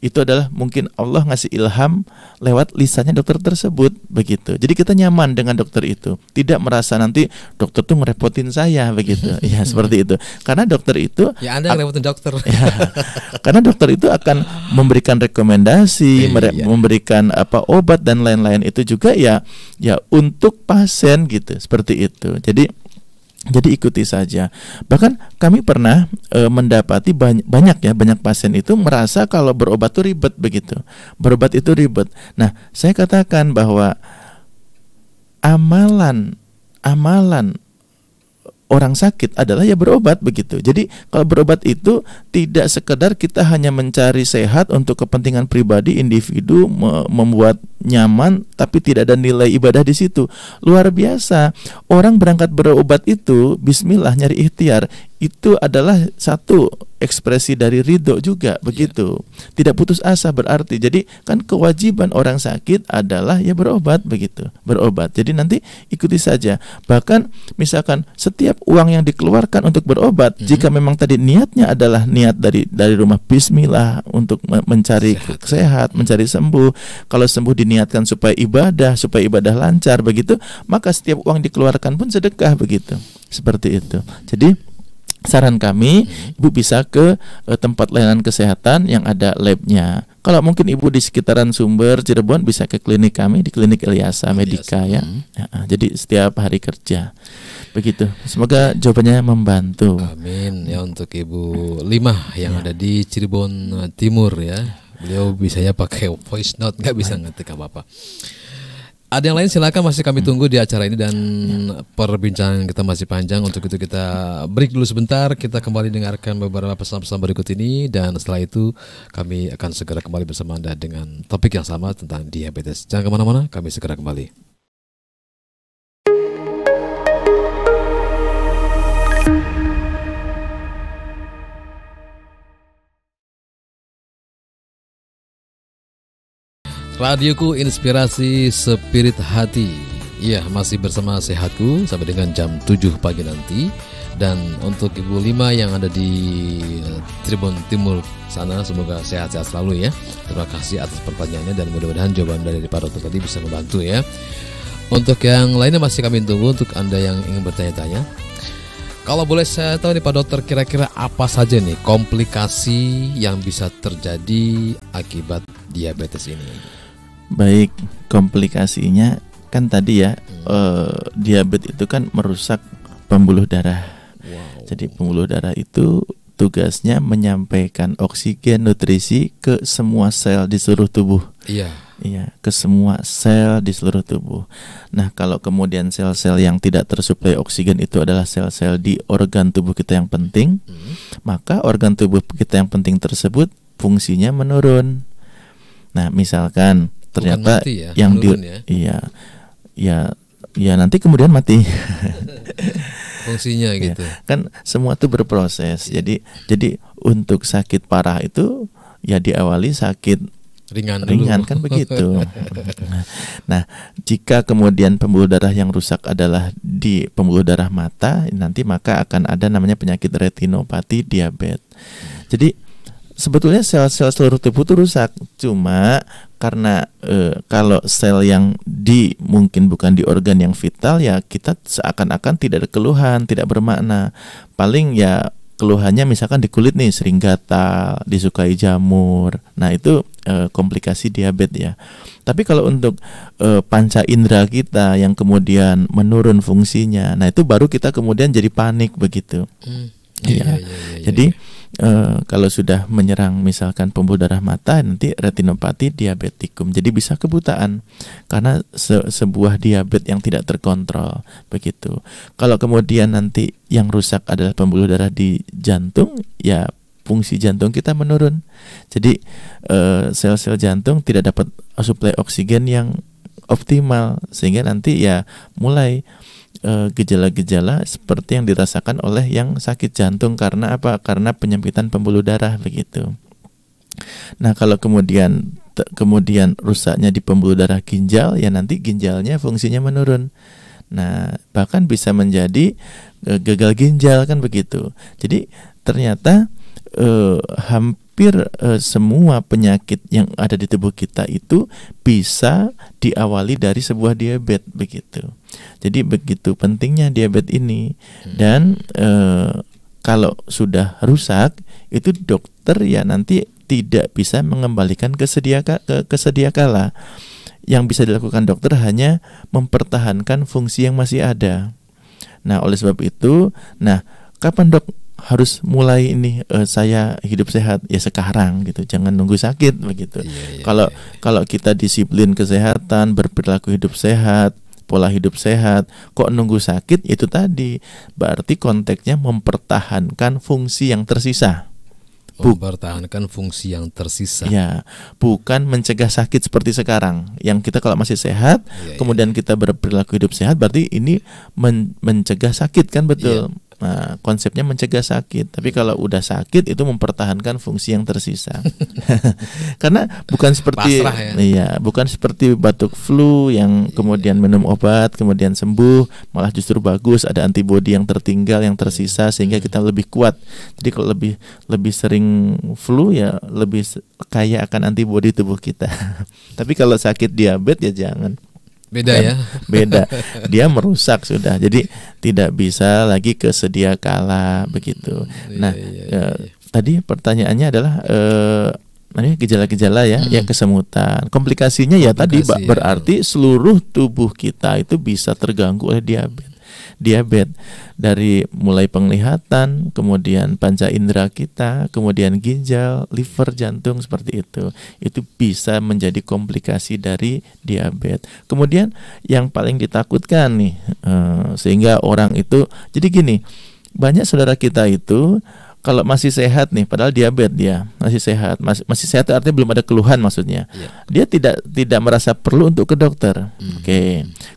Itu adalah mungkin Allah ngasih ilham lewat lisannya dokter tersebut begitu. Jadi kita nyaman dengan dokter itu, tidak merasa nanti dokter tuh ngerepotin saya begitu. Ya seperti itu. Karena dokter itu ya Anda ngerepotin dokter. Ya, karena dokter itu akan memberikan rekomendasi, memberikan obat dan lain-lain itu juga ya untuk pasien gitu, seperti itu. Jadi ikuti saja. Bahkan kami pernah mendapati banyak pasien itu merasa kalau berobat itu ribet begitu. Berobat itu ribet. Nah, saya katakan bahwa amalan orang sakit adalah ya berobat begitu. Jadi kalau berobat itu tidak sekedar kita hanya mencari sehat untuk kepentingan pribadi individu, membuat nyaman, tapi tidak ada nilai ibadah di situ. Luar biasa. Orang berangkat berobat itu bismillah, nyari ikhtiar. Itu adalah satu ekspresi dari ridho juga begitu. Tidak putus asa berarti. Jadi kan kewajiban orang sakit adalah ya berobat begitu. Berobat. Jadi nanti ikuti saja. Bahkan misalkan setiap uang yang dikeluarkan untuk berobat, jika memang tadi niatnya adalah niat dari rumah bismillah untuk mencari sehat, mencari sembuh. Kalau sembuh diniatkan supaya ibadah lancar begitu, maka setiap uang dikeluarkan pun sedekah begitu. Seperti itu. Jadi saran kami, ibu bisa ke tempat layanan kesehatan yang ada labnya. Kalau mungkin ibu di sekitaran Sumber, Cirebon, bisa ke klinik kami di klinik Eliasa Medika ya. Jadi setiap hari kerja. Begitu. Semoga jawabannya membantu. Amin. Ya untuk Ibu Limah yang ada di Cirebon Timur ya. Beliau bisanya pakai voice note, nggak bisa ngetik apa-apa. Ada yang lain silakan, masih kami tunggu di acara ini dan perbincangan kita masih panjang. Untuk itu kita break dulu sebentar, kita kembali dengarkan beberapa pesan-pesan berikut ini dan setelah itu kami akan segera kembali bersama Anda dengan topik yang sama tentang diabetes. Jangan kemana-mana, kami segera kembali. Radioku Inspirasi Spirit Hati. Iya, masih bersama Sehatku sampai dengan jam 7 pagi nanti. Dan untuk Ibu Lima yang ada di Tribun Timur sana, semoga sehat-sehat selalu ya. Terima kasih atas pertanyaannya dan mudah-mudahan jawaban dari Pak Dokter tadi bisa membantu ya. Untuk yang lainnya masih kami tunggu untuk Anda yang ingin bertanya-tanya. Kalau boleh saya tahu nih Pak Dokter, kira-kira apa saja nih komplikasi yang bisa terjadi akibat diabetes ini? Baik, komplikasinya kan tadi ya, diabetes itu kan merusak pembuluh darah. Wow. Jadi pembuluh darah itu tugasnya menyampaikan oksigen, nutrisi ke semua sel di seluruh tubuh. Iya. Iya, ke semua sel di seluruh tubuh. Nah, kalau kemudian sel-sel yang tidak tersuplai oksigen itu adalah sel-sel di organ tubuh kita yang penting, maka organ tubuh kita yang penting tersebut fungsinya menurun. Nah, misalkan ternyata mati ya, yang ya nanti kemudian mati. Fungsinya gitu. Ya, kan semua itu berproses. Jadi untuk sakit parah itu ya diawali sakit ringan kan begitu. Nah, jika kemudian pembuluh darah yang rusak adalah di pembuluh darah mata, nanti maka akan ada namanya penyakit retinopati diabetes. Jadi sebetulnya sel-sel seluruh tubuh itu rusak, cuma karena kalau sel yang mungkin bukan di organ yang vital, ya kita seakan-akan tidak ada keluhan, tidak bermakna. Paling ya keluhannya misalkan di kulit nih sering gatal, disukai jamur. Nah itu komplikasi diabetes ya. Tapi kalau untuk panca indera kita yang kemudian menurun fungsinya, nah itu baru kita kemudian jadi panik begitu. Iya. Jadi kalau sudah menyerang misalkan pembuluh darah mata, nanti retinopati diabetikum. Jadi bisa kebutaan karena sebuah diabetes yang tidak terkontrol begitu. Kalau kemudian nanti yang rusak adalah pembuluh darah di jantung, ya fungsi jantung kita menurun. Jadi sel-sel jantung tidak dapat suplai oksigen yang optimal, sehingga nanti ya mulai gejala-gejala seperti yang dirasakan oleh yang sakit jantung. Karena apa? Karena penyempitan pembuluh darah begitu. Nah, kalau kemudian rusaknya di pembuluh darah ginjal, ya nanti ginjalnya fungsinya menurun. Nah, bahkan bisa menjadi gagal ginjal kan begitu. Jadi ternyata hampir semua penyakit yang ada di tubuh kita itu bisa diawali dari sebuah diabetes begitu. Jadi begitu pentingnya diabetes ini. Dan kalau sudah rusak, itu dokter ya nanti tidak bisa mengembalikan ke sedia kala. Yang bisa dilakukan dokter hanya mempertahankan fungsi yang masih ada. Nah, oleh sebab itu, kapan dok harus mulai ini saya hidup sehat? Ya sekarang gitu, jangan nunggu sakit begitu. Kalau kita disiplin kesehatan, berperilaku hidup sehat, pola hidup sehat, kok nunggu sakit? Itu tadi berarti konteksnya mempertahankan fungsi yang tersisa. Mempertahankan fungsi yang tersisa. Ya, bukan mencegah sakit seperti sekarang. Yang kita kalau masih sehat, kemudian kita berperilaku hidup sehat, berarti ini mencegah sakit kan, betul. Nah, konsepnya mencegah sakit. Tapi kalau udah sakit itu mempertahankan fungsi yang tersisa. Karena bukan seperti bukan seperti batuk flu yang kemudian minum obat kemudian sembuh, malah justru bagus, ada antibodi yang tertinggal, yang tersisa sehingga kita lebih kuat. Jadi kalau lebih sering flu ya lebih kaya akan antibodi tubuh kita. Tapi kalau sakit diabetes ya jangan. Beda ya. Beda. Dia merusak sudah. Jadi tidak bisa lagi ke sedia kala begitu. Tadi pertanyaannya adalah gejala-gejala ya, yang kesemutan. Komplikasinya ya tadi berarti seluruh tubuh kita itu bisa terganggu oleh diabetes dari mulai penglihatan, kemudian panca indera kita, kemudian ginjal, liver, jantung, seperti itu bisa menjadi komplikasi dari diabetes. Kemudian yang paling ditakutkan nih, sehingga orang itu jadi gini, banyak saudara kita itu kalau masih sehat nih, padahal diabetes dia masih sehat, masih sehat artinya belum ada keluhan maksudnya. Dia tidak merasa perlu untuk ke dokter.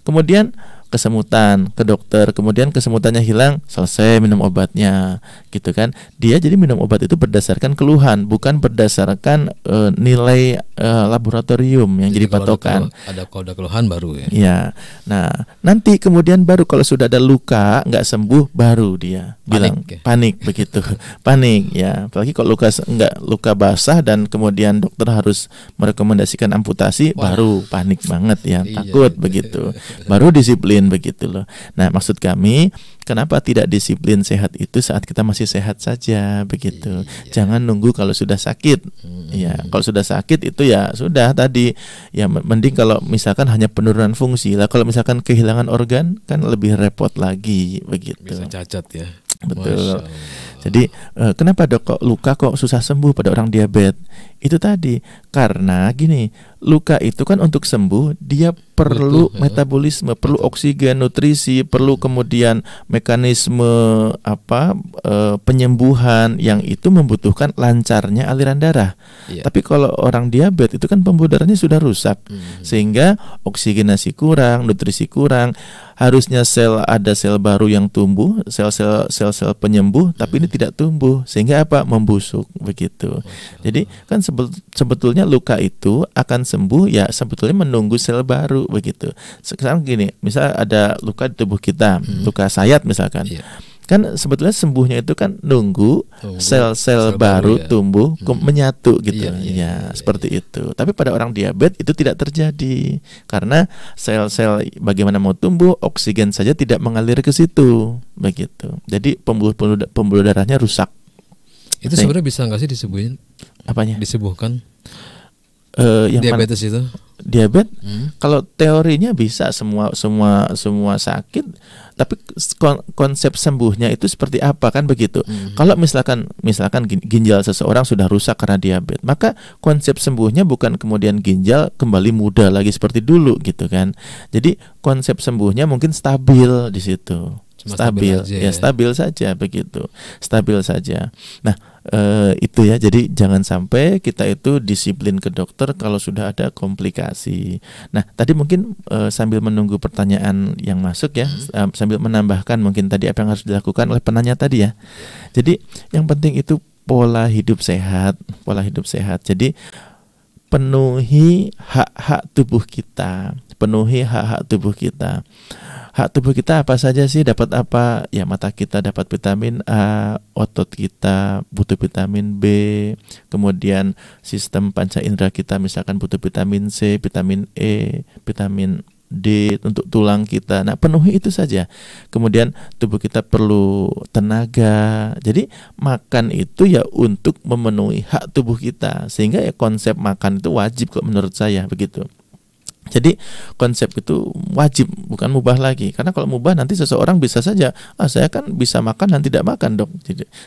Kemudian kesemutan ke dokter, kemudian kesemutannya hilang, selesai minum obatnya, gitu kan. Dia jadi minum obat itu berdasarkan keluhan, bukan berdasarkan nilai laboratorium yang jadi patokan. Kalau ada keluhan baru ya. Ya, nah nanti kemudian baru kalau sudah ada luka nggak sembuh, baru dia bilang panik begitu, panik ya. Apalagi kalau luka basah dan kemudian dokter harus merekomendasikan amputasi, baru panik banget ya, takut begitu, baru disiplin begitu loh. Nah maksud kami, kenapa tidak disiplin sehat itu saat kita masih sehat saja begitu. Jangan nunggu kalau sudah sakit. Ya, kalau sudah sakit itu ya sudah tadi. Ya mending kalau misalkan hanya penurunan fungsi lah. Kalau misalkan kehilangan organ kan lebih repot lagi begitu. Bisa cacat ya. Betul. Jadi kenapa dok kok luka kok susah sembuh pada orang diabetes? Itu tadi karena gini, luka itu kan untuk sembuh dia perlu metabolisme, perlu oksigen, nutrisi, perlu kemudian mekanisme penyembuhan yang itu membutuhkan lancarnya aliran darah. Tapi kalau orang diabetes itu kan pembuluh darahnya sudah rusak, sehingga oksigenasi kurang, nutrisi kurang. Harusnya ada sel baru yang tumbuh, sel-sel penyembuh, tapi ini tidak tumbuh, sehingga membusuk begitu. Jadi kan sebetulnya luka itu akan sembuh ya sebetulnya menunggu sel baru begitu. Sekarang gini, misal ada luka di tubuh kita, luka sayat misalkan. Kan sebetulnya sembuhnya itu kan nunggu sel-sel baru tumbuh menyatu gitu ya, seperti itu. Tapi pada orang diabetes itu tidak terjadi karena sel-sel bagaimana mau tumbuh, oksigen saja tidak mengalir ke situ begitu. Jadi pembuluh darahnya rusak. Itu sebenarnya bisa nggak sih disembuhin? Apanya? Disembuhkan? Yang diabetes itu? Diabetes, kalau teorinya bisa semua sakit, tapi konsep sembuhnya itu seperti apa kan begitu. Kalau misalkan ginjal seseorang sudah rusak karena diabetes, maka konsep sembuhnya bukan kemudian ginjal kembali muda lagi seperti dulu gitu kan. Jadi konsep sembuhnya mungkin stabil di situ. Stabil saja begitu, stabil saja. Nah itu ya, jadi jangan sampai kita itu disiplin ke dokter kalau sudah ada komplikasi. Nah tadi mungkin sambil menunggu pertanyaan yang masuk ya, sambil menambahkan mungkin tadi apa yang harus dilakukan oleh penanya tadi ya. Jadi yang penting itu pola hidup sehat. Jadi penuhi hak-hak tubuh kita. Hak tubuh kita apa saja sih? Dapat apa? Ya mata kita dapat vitamin A, otot kita butuh vitamin B, kemudian sistem panca indera kita misalkan butuh vitamin C, vitamin E, vitamin D untuk tulang kita. Nah penuhi itu saja. Kemudian tubuh kita perlu tenaga. Jadi makan itu ya untuk memenuhi hak tubuh kita. Sehingga ya konsep makan itu wajib kok menurut saya begitu. Jadi konsep itu wajib, bukan mubah lagi. Karena kalau mubah nanti seseorang bisa saja, saya kan bisa makan dan tidak makan dok.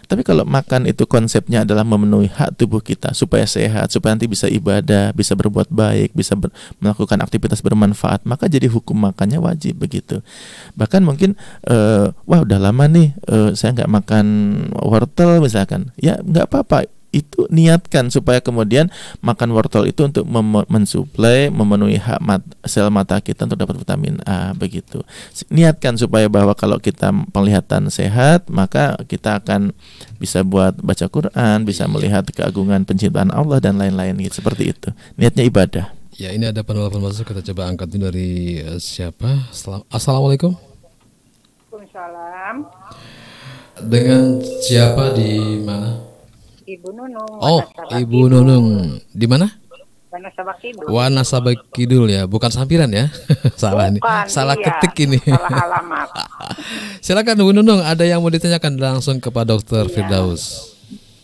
Tapi kalau makan itu konsepnya adalah memenuhi hak tubuh kita supaya sehat, supaya nanti bisa ibadah, bisa berbuat baik, bisa melakukan aktivitas bermanfaat, maka jadi hukum makannya wajib begitu. Bahkan mungkin udah lama nih saya nggak makan wortel misalkan, ya nggak apa-apa. Itu niatkan supaya kemudian makan wortel itu untuk mensuplai, memenuhi hak sel mata kita untuk dapat vitamin A begitu. Niatkan supaya bahwa kalau kita penglihatan sehat, maka kita akan bisa buat baca Quran, bisa melihat keagungan penciptaan Allah dan lain-lain gitu. Seperti itu. Niatnya ibadah. Ya ini ada penelpon masuk, kita coba angkat ini dari siapa? Assalamualaikum. Waalaikumsalam. Dengan siapa di mana? Ibu Nunung. Ibu Nunung. Di mana? Wanasaba Kidul. Wanasaba Kidul ya, bukan sampiran ya. Salah nih. Salah ketik ini. Salah alamat. Silakan Bu Nunung, ada yang mau ditanyakan langsung kepada Dokter Firdaus.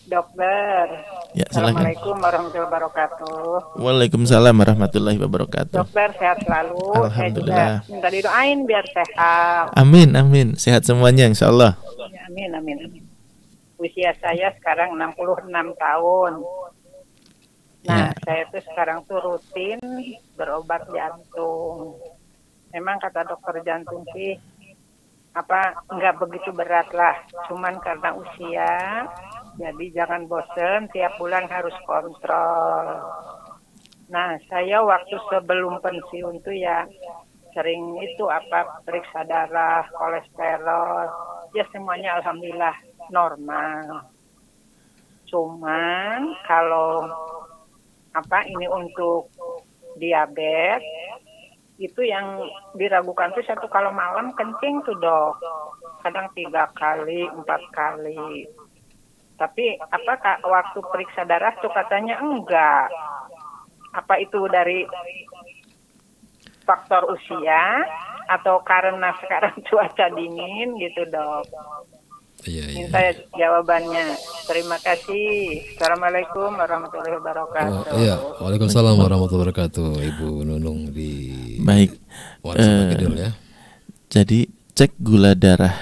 Dokter. Ya, silakan. Assalamualaikum warahmatullahi wabarakatuh. Waalaikumsalam warahmatullahi wabarakatuh. Dokter sehat selalu. Alhamdulillah. Saya juga minta didoain biar sehat. Amin. Sehat semuanya insyaallah. Ya, amin. Usia saya sekarang 66 tahun. Nah, saya tuh sekarang tuh rutin berobat jantung. Memang kata dokter jantung sih nggak begitu berat lah. Cuman karena usia, jadi jangan bosen, tiap bulan harus kontrol. Nah, saya waktu sebelum pensiun tuh ya sering itu periksa darah, kolesterol, ya semuanya alhamdulillah normal. Cuman kalau ini untuk diabetes itu yang diragukan tuh satu kalau malam kencing tuh dok, kadang 3 kali 4 kali. Tapi waktu periksa darah tuh katanya enggak. Apa itu dari faktor usia atau karena sekarang cuaca dingin gitu dok? Minta jawabannya. Terima kasih. Assalamualaikum warahmatullahi wabarakatuh. Waalaikumsalam warahmatullahi wabarakatuh. Ibu Nunung di Baik. Ya. Jadi cek gula darah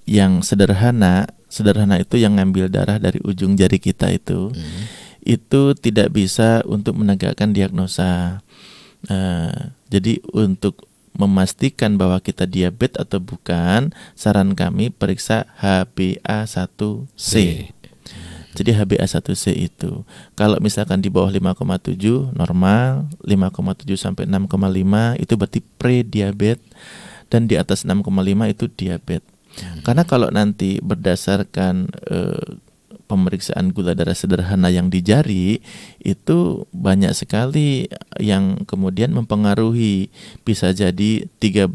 yang sederhana itu yang ngambil darah dari ujung jari kita itu tidak bisa untuk menegakkan diagnosa. Jadi untuk memastikan bahwa kita diabetes atau bukan, saran kami periksa HbA1c. Jadi HbA1c itu kalau misalkan di bawah 5,7 normal, 5,7 sampai 6,5 itu berarti pre-diabetes, dan di atas 6,5 itu diabetes. Karena kalau nanti berdasarkan pemeriksaan gula darah sederhana yang di jari itu banyak sekali yang kemudian mempengaruhi. Bisa jadi tiga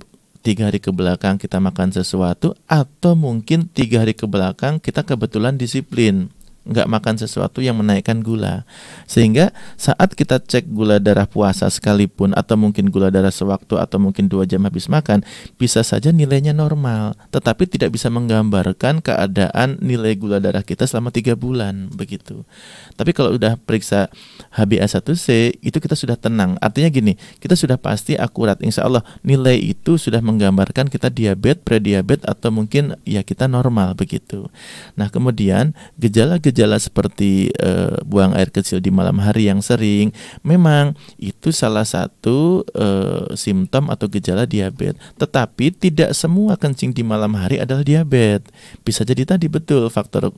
hari ke belakang kita makan sesuatu, atau mungkin 3 hari ke belakang kita kebetulan disiplin nggak makan sesuatu yang menaikkan gula, sehingga saat kita cek gula darah puasa sekalipun, atau mungkin gula darah sewaktu, atau mungkin 2 jam habis makan, bisa saja nilainya normal, tetapi tidak bisa menggambarkan keadaan nilai gula darah kita selama 3 bulan begitu. Tapi kalau udah periksa HbA1c itu kita sudah tenang, artinya gini, kita sudah pasti akurat, insya Allah nilai itu sudah menggambarkan kita diabetes, prediabetes, atau mungkin ya kita normal begitu. Nah kemudian gejala seperti buang air kecil di malam hari yang sering, memang itu salah satu simptom atau gejala diabetes. Tetapi tidak semua kencing di malam hari adalah diabetes. Bisa jadi tadi betul faktor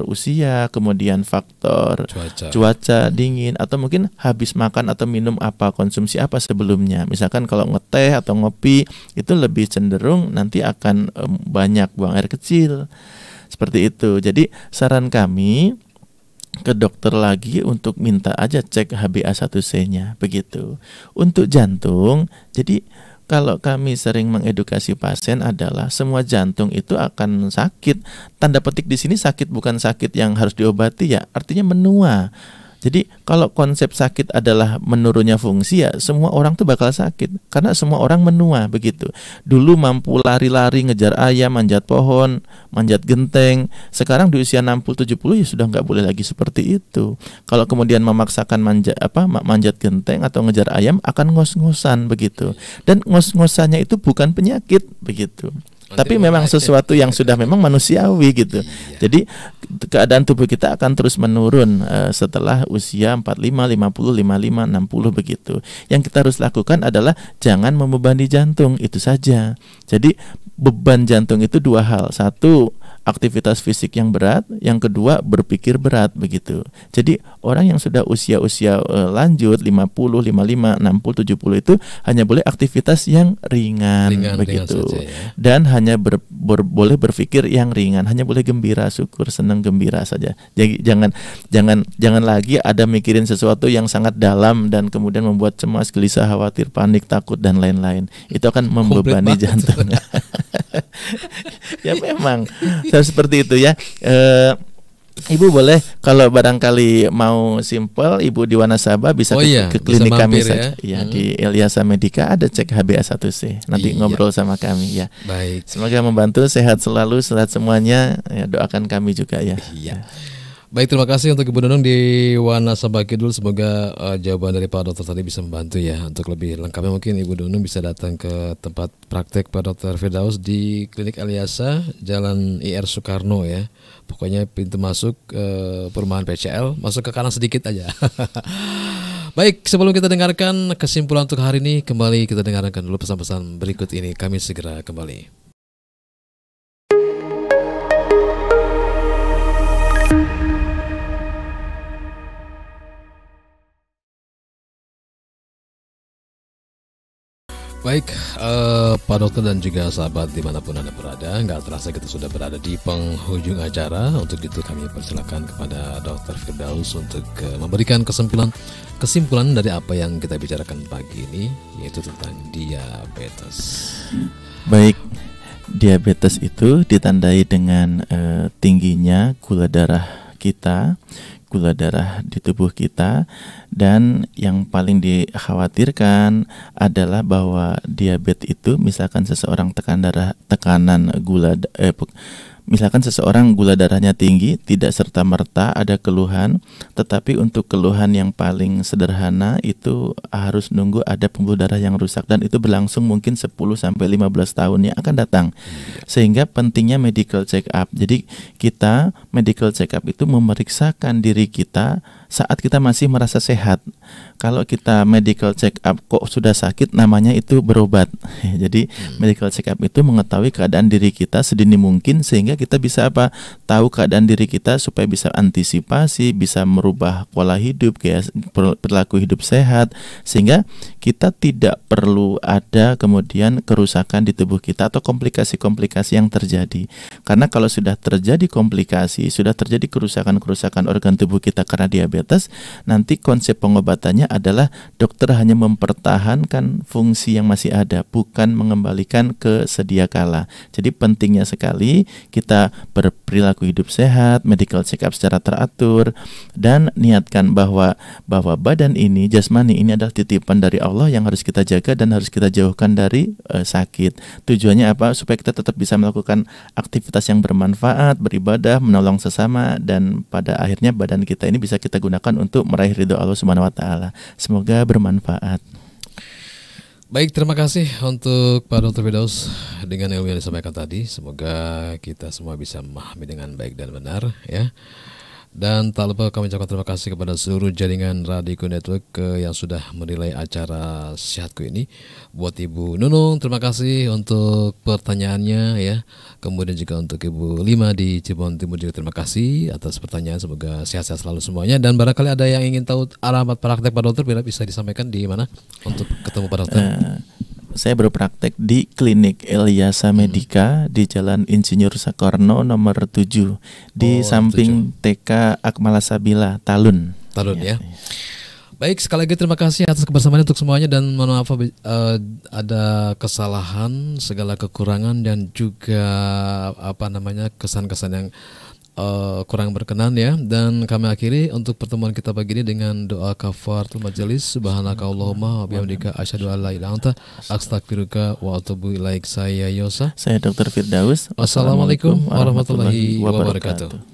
usia, kemudian faktor cuaca dingin, atau mungkin habis makan atau minum konsumsi apa sebelumnya. Misalkan kalau ngeteh atau ngopi itu lebih cenderung nanti akan banyak buang air kecil. Seperti itu. Jadi saran kami ke dokter lagi untuk minta aja cek HbA1c-nya begitu. Untuk jantung, jadi kalau kami sering mengedukasi pasien adalah semua jantung itu akan sakit. Tanda petik di sini sakit bukan sakit yang harus diobati ya, artinya menua. Jadi kalau konsep sakit adalah menurunnya fungsi, ya semua orang tuh bakal sakit karena semua orang menua begitu. Dulu mampu lari-lari, ngejar ayam, manjat pohon, manjat genteng. Sekarang di usia 60-70 ya sudah nggak boleh lagi seperti itu. Kalau kemudian memaksakan manjat genteng atau ngejar ayam akan ngos-ngosan begitu. Dan ngos-ngosannya itu bukan penyakit begitu. Tapi memang sesuatu yang sudah memang manusiawi gitu. Jadi keadaan tubuh kita akan terus menurun setelah usia 45, 50, 55, 60 begitu. Yang kita harus lakukan adalah jangan membebani jantung, itu saja. Jadi beban jantung itu 2 hal. 1, aktivitas fisik yang berat, yang kedua berpikir berat begitu. Jadi orang yang sudah usia lanjut 50, 55, 60, 70 itu hanya boleh aktivitas yang ringan begitu. Saja, ya. Dan hanya boleh berpikir yang ringan, hanya boleh gembira, syukur, senang, gembira saja. Jadi jangan lagi ada mikirin sesuatu yang sangat dalam dan kemudian membuat cemas, gelisah, khawatir, panik, takut dan lain-lain. Itu akan membebani jantung. Ya memang seperti itu ya. Ibu boleh kalau barangkali mau simple, Ibu di Wanasaba bisa ke klinik bisa kami saja. Ya, di Elyasa Medika ada cek HbA1c. Nanti ngobrol sama kami ya. Baik. Semoga membantu, sehat selalu, sehat semuanya. Ya, doakan kami juga ya. Iya. Baik, terima kasih untuk Ibu Nunung di Wanasaba Kidul. Semoga jawaban dari Pak Dokter tadi bisa membantu ya. Untuk lebih lengkapnya mungkin Ibu Nunung bisa datang ke tempat praktek Pak Dokter Firdaus di Klinik Elyasa, Jalan IR Soekarno ya. Pokoknya pintu masuk perumahan PCL, masuk ke kanan sedikit aja. Baik, sebelum kita dengarkan kesimpulan untuk hari ini, kembali kita dengarkan dulu pesan-pesan berikut ini. Kami segera kembali. Baik, Pak Dokter dan juga sahabat dimanapun Anda berada, nggak terasa kita sudah berada di penghujung acara. Untuk itu kami persilakan kepada Dr. Firdaus untuk memberikan kesimpulan dari apa yang kita bicarakan pagi ini, yaitu tentang diabetes. Baik, diabetes itu ditandai dengan tingginya gula darah kita, gula darah di tubuh kita, dan yang paling dikhawatirkan adalah bahwa diabetes itu misalkan seseorang misalkan seseorang gula darahnya tinggi, tidak serta-merta ada keluhan, tetapi untuk keluhan yang paling sederhana itu harus nunggu ada pembuluh darah yang rusak, dan itu berlangsung mungkin 10-15 tahun yang akan datang. Sehingga pentingnya medical check up. Jadi kita medical check up itu memeriksakan diri kita saat kita masih merasa sehat. Kalau kita medical check up kok sudah sakit, namanya itu berobat. Jadi medical check up itu mengetahui keadaan diri kita sedini mungkin, sehingga kita bisa tahu keadaan diri kita supaya bisa antisipasi, bisa merubah pola hidup, perilaku hidup sehat, sehingga kita tidak perlu ada kemudian kerusakan di tubuh kita atau komplikasi-komplikasi yang terjadi. Karena kalau sudah terjadi komplikasi, sudah terjadi kerusakan-kerusakan organ tubuh kita karena diabetes, nanti konsep pengobatannya adalah dokter hanya mempertahankan fungsi yang masih ada, bukan mengembalikan ke sedia kala. Jadi pentingnya sekali kita berperilaku hidup sehat, medical check up secara teratur, dan niatkan bahwa badan ini, jasmani ini adalah titipan dari Allah yang harus kita jaga dan harus kita jauhkan dari sakit. Tujuannya apa? Supaya kita tetap bisa melakukan aktivitas yang bermanfaat, beribadah, menolong sesama, dan pada akhirnya badan kita ini bisa kita gunakan untuk meraih ridho Allah Subhanahu wa taala. Semoga bermanfaat. Baik, terima kasih untuk Pak Dr. Firdaus dengan ilmu yang disampaikan tadi. Semoga kita semua bisa memahami dengan baik dan benar, ya. Dan tak lupa kami ucapkan terima kasih kepada seluruh jaringan Radiko Network yang sudah menilai acara Sehatku ini. Buat Ibu Nunung, terima kasih untuk pertanyaannya, ya. Kemudian juga untuk Ibu Lima di Cirebon Timur juga terima kasih atas pertanyaan. Semoga sehat-sehat selalu semuanya. Dan barangkali ada yang ingin tahu alamat praktek Pak Dokter, bisa disampaikan di mana untuk ketemu Pak Dokter? Saya berpraktek di Klinik Elyasa Medika di Jalan Insinyur Sakorno nomor 7 di samping 7. TK Akmala Sabila Talun ya. Baik, sekali lagi terima kasih atas kebersamaan untuk semuanya, dan mohon maaf ada kesalahan, segala kekurangan, dan juga kesan-kesan yang kurang berkenan, ya. Dan kami akhiri untuk pertemuan kita pagi ini dengan doa kafaratul majelis. Subhanakallahumma wa bihamdika asyhadu an la ilaha illa anta astaghfiruka wa atubu ilaik. Saya Yosa. Saya Dr. Firdaus. Wassalamualaikum warahmatullahi wabarakatuh.